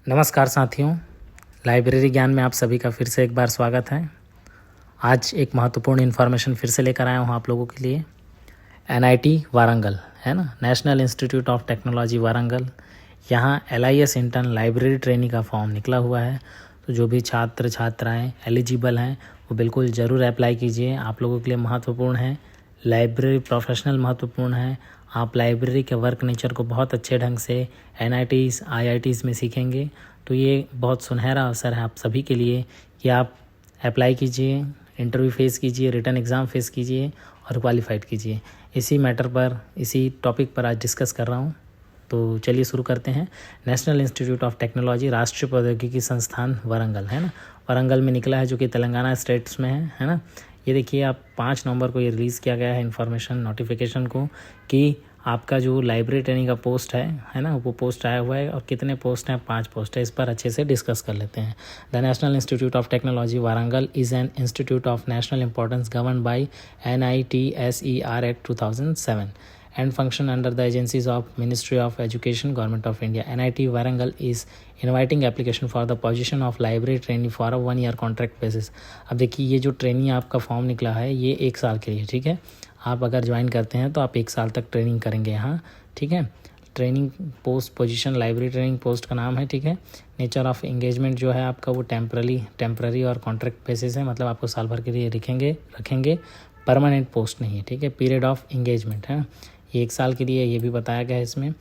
नमस्कार साथियों, लाइब्रेरी ज्ञान में आप सभी का फिर से एक बार स्वागत है। आज एक महत्वपूर्ण इन्फॉर्मेशन फिर से लेकर आया हूँ आप लोगों के लिए। एनआईटी वारंगल है ना, national institute of technology Warangal, यहाँ LIS इंटर्न लाइब्रेरी ट्रेनिंग का फॉर्म निकला हुआ है। तो जो भी छात्र छात्राएँ एलिजिबल हैं वो बिल्कुल ज़रूर अप्लाई कीजिए। आप लोगों के लिए महत्वपूर्ण है, लाइब्रेरी प्रोफेशनल महत्वपूर्ण है। आप लाइब्रेरी के वर्क नेचर को बहुत अच्छे ढंग से NITs IITs में सीखेंगे। तो ये बहुत सुनहरा अवसर है आप सभी के लिए कि आप अप्लाई कीजिए, इंटरव्यू फेस कीजिए, रिटन एग्ज़ाम फेस कीजिए और क्वालिफाइड कीजिए। इसी मैटर पर, इसी टॉपिक पर आज डिस्कस कर रहा हूँ। तो चलिए शुरू करते हैं। नेशनल इंस्टीट्यूट ऑफ टेक्नोलॉजी, राष्ट्रीय प्रौद्योगिकी संस्थान वारंगल है ना, वारंगल में निकला है, जो कि तेलंगाना स्टेट्स में है ना। ये देखिए, आप 5 नवंबर को ये रिलीज़ किया गया है इन्फॉर्मेशन नोटिफिकेशन को कि आपका जो लाइब्रेरी ट्रेनिंग का पोस्ट है ना, वो पोस्ट आया हुआ है। और कितने पोस्ट हैं? 5 पोस्ट है। इस पर अच्छे से डिस्कस कर लेते हैं। The national institute of technology Warangal is an institute of national importance govern by NITSER Act 2007 and function under the agencies of Ministry of Education, Government of India. NIT Warangal is inviting application for the position of library trainee for a 1 year contract basis. अब देखिए, ये जो training आपका form निकला है ये 1 साल के लिए, ठीक है। आप अगर ज्वाइन करते हैं तो आप 1 साल तक ट्रेनिंग करेंगे यहाँ, ठीक है। Training post position library training post का नाम है, ठीक है। नेचर ऑफ एंगेजमेंट जो है आपका वो टेम्पररी और कॉन्ट्रैक्ट बेसिस है, मतलब आपको साल भर के लिए रखेंगे, परमानेंट पोस्ट नहीं है, ठीक है। पीरियड ऑफ एंगेजमेंट है, ये 1 साल के लिए, ये भी बताया गया है इसमें।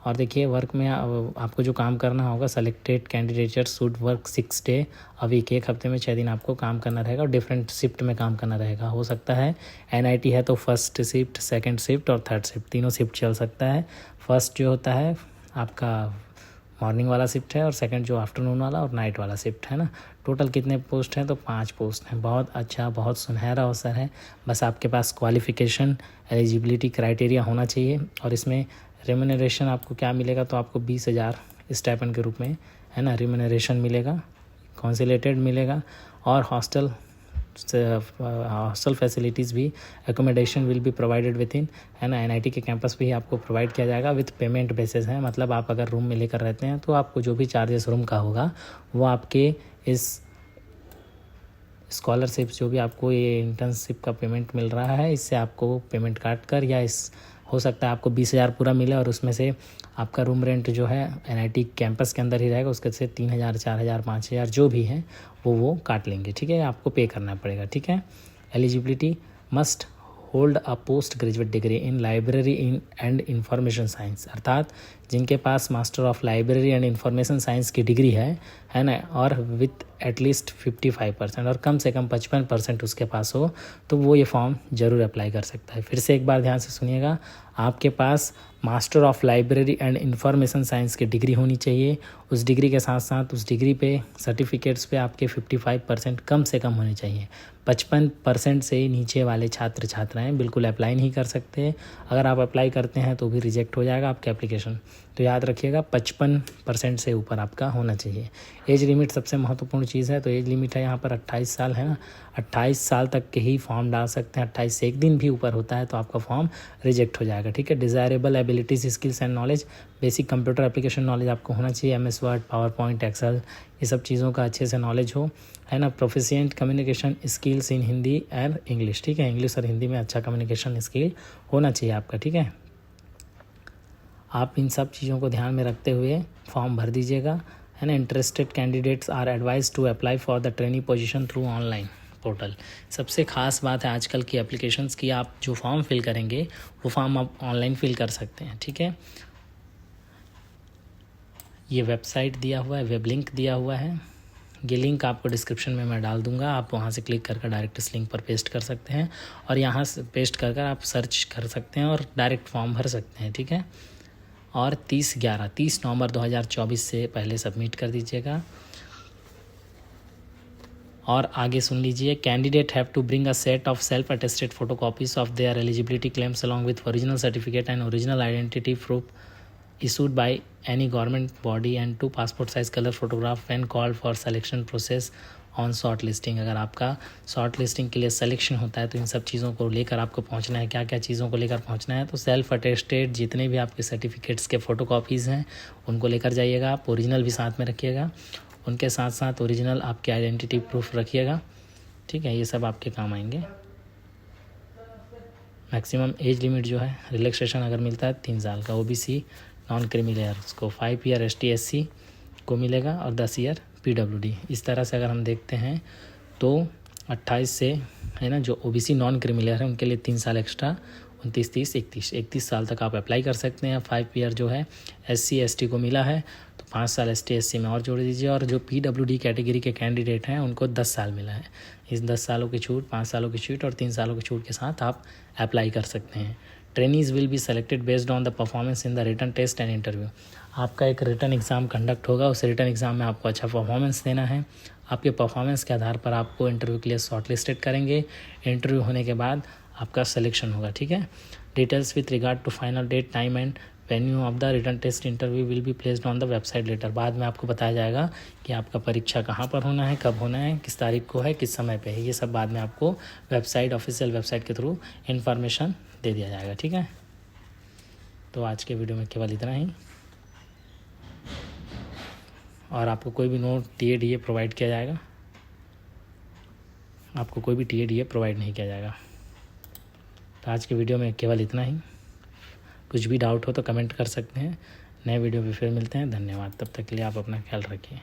और देखिए, वर्क में आपको जो काम करना होगा, selected candidates should work 6 day a week, 1 हफ्ते में 6 दिन आपको काम करना रहेगा और डिफरेंट शिफ्ट में काम करना रहेगा। हो सकता है NIT है तो फर्स्ट शिफ्ट, सेकंड शिफ्ट और थर्ड शिफ्ट, तीनों शिफ्ट चल सकता है। फर्स्ट जो होता है आपका मॉर्निंग वाला शिफ्ट है और सेकंड जो आफ्टरनून वाला और नाइट वाला शिफ्ट है ना। टोटल कितने पोस्ट हैं? तो 5 पोस्ट हैं। बहुत अच्छा, बहुत सुनहरा अवसर है। बस आपके पास क्वालिफ़िकेशन, एलिजिबिलिटी क्राइटेरिया होना चाहिए। और इसमें रेम्यूनरेशन आपको क्या मिलेगा? तो आपको 20,000 स्टाइपेंड के रूप में है ना रेम्यूनरेशन मिलेगा, कॉन्सिलेटेड मिलेगा। और हॉस्टल फैसिलिटीज़ भी, accommodation will be provided with in है ना। NIT के कैंपस भी आपको प्रोवाइड किया जाएगा विथ पेमेंट बेसिस है, मतलब आप अगर रूम में लेकर रहते हैं तो आपको जो भी चार्जेस रूम का होगा वो आपके इस स्कॉलरशिप, जो भी आपको ये इंटर्नशिप का पेमेंट मिल रहा है, इससे आपको पेमेंट काट कर, या इस हो सकता है आपको 20,000 पूरा मिले और उसमें से आपका रूम रेंट जो है NIT कैंपस के अंदर ही रहेगा, उसके से 3,000 4,000 5,000 जो भी है वो काट लेंगे, ठीक है। आपको पे करना पड़ेगा, ठीक है। Eligibility must hold a post graduate degree in library and information science, अर्थात जिनके पास master of library and information science की डिग्री है ना, और विथ एटलीस्ट 55% और कम से कम 55% उसके पास हो, तो वो ये फॉर्म ज़रूर अप्लाई कर सकता है। फिर से एक बार ध्यान से सुनिएगा, आपके पास master of library and information science की डिग्री होनी चाहिए। उस डिग्री के साथ साथ उस डिग्री पे, सर्टिफिकेट्स पे आपके 55% कम से कम होने चाहिए। 55% से नीचे वाले छात्र छात्राएं बिल्कुल अप्लाई नहीं कर सकते। अगर आप अप्लाई करते हैं तो भी रिजेक्ट हो जाएगा आपका एप्लीकेशन। तो याद रखिएगा, 55% से ऊपर आपका होना चाहिए। एज लिमिट सबसे महत्वपूर्ण चीज़ है, तो एज लिमिट है यहाँ पर 28 साल है ना। 28 साल तक के ही फॉर्म डाल सकते हैं। 28 से 1 दिन भी ऊपर होता है तो आपका फॉर्म रिजेक्ट हो जाएगा, ठीक है। Desirable abilities, skills and knowledge, basic computer application knowledge आपको होना चाहिए। MS Word, PowerPoint, Excel, ये सब चीज़ों का अच्छे से नॉलेज हो, है ना। Proficient communication skills in Hindi and English, ठीक है। इंग्लिश और हिंदी में अच्छा कम्युनिकेशन स्किल होना चाहिए आपका, ठीक है। आप इन सब चीज़ों को ध्यान में रखते हुए फॉर्म भर दीजिएगा, है ना। Interested candidates are advise to apply for the training position through online portal. सबसे खास बात है आजकल की एप्लीकेशंस की, आप जो फॉर्म फिल करेंगे वो फॉर्म आप ऑनलाइन फिल कर सकते हैं, ठीक है। ये वेबसाइट दिया हुआ है, वेब लिंक दिया हुआ है। ये लिंक आपको डिस्क्रिप्शन में मैं डाल दूंगा, आप वहाँ से क्लिक कर डायरेक्ट इस लिंक पर पेस्ट कर सकते हैं और यहाँ से पेस्ट कर आप सर्च कर सकते हैं और डायरेक्ट फॉर्म भर सकते हैं, ठीक है। और 30 नवंबर 2024 से पहले सबमिट कर दीजिएगा। और आगे सुन लीजिए, candidate have to bring a set of self attested photocopies of their eligibility claims along with original certificate and original identity proof issued by any government body and 2 passport size color photograph when called for selection process on short listing. अगर आपका short listing के लिए selection होता है तो इन सब चीज़ों को लेकर आपको पहुंचना है। क्या क्या चीज़ों को लेकर पहुंचना है, तो सेल्फ अटेस्टेड जितने भी आपके सर्टिफिकेट्स के फ़ोटो कॉपीज़ हैं उनको लेकर जाइएगा आप। ओरिजिनल भी साथ में रखिएगा, उनके साथ साथ ओरिजिनल आपके आइडेंटिटी प्रूफ रखिएगा, ठीक है। ये सब आपके काम आएंगे। मैक्सिमम एज लिमिट जो है रिलैक्सेशन अगर मिलता है 3 साल का, ओबीसी नॉन क्रीमी लेयर्स को 5 ईयर, ST SC को मिलेगा और 10 ईयर PWD। इस तरह से अगर हम देखते हैं तो 28 से है ना, जो ओबीसी नॉन क्रीमी लेयर है उनके लिए 3 साल एक्स्ट्रा, 29, 30, 31 साल तक आप अप्लाई कर सकते हैं। 5 ईयर जो है SC ST को मिला है तो 5 साल ST SC में और जोड़ दीजिए। और जो PWD कैटेगरी के कैंडिडेट हैं उनको 10 साल मिला है। इस 10 सालों की छूट, 5 सालों की छूट और 3 सालों की छूट के साथ आप अप्लाई कर सकते हैं। Trainees will be selected based on the performance in the written test and interview. आपका एक रिटन एग्ज़ाम कंडक्ट होगा, उस रिटन एग्ज़ाम में आपको अच्छा परफॉर्मेंस देना है। आपके परफॉर्मेंस के आधार पर आपको इंटरव्यू के लिए शॉर्टलिस्टेड करेंगे। इंटरव्यू होने के बाद आपका सिलेक्शन होगा, ठीक है। Details with regard to final date, time and venue of the written test interview will be placed on the website letter. बाद में आपको बताया जाएगा कि आपका परीक्षा कहाँ पर होना है, कब होना है, किस तारीख को है, किस समय पे है। ये सब बाद में आपको वेबसाइट, ऑफिशियल वेबसाइट के थ्रू इन्फॉर्मेशन दे दिया जाएगा, ठीक है। तो आज के वीडियो में केवल इतना ही, और आपको कोई भी नोट TA DA प्रोवाइड किया जाएगा, आपको कोई भी TA DA प्रोवाइड नहीं किया जाएगा। तो आज के वीडियो में केवल इतना ही। कुछ भी डाउट हो तो कमेंट कर सकते हैं। नए वीडियो पे फिर मिलते हैं। धन्यवाद। तब तक के लिए आप अपना ख्याल रखिए।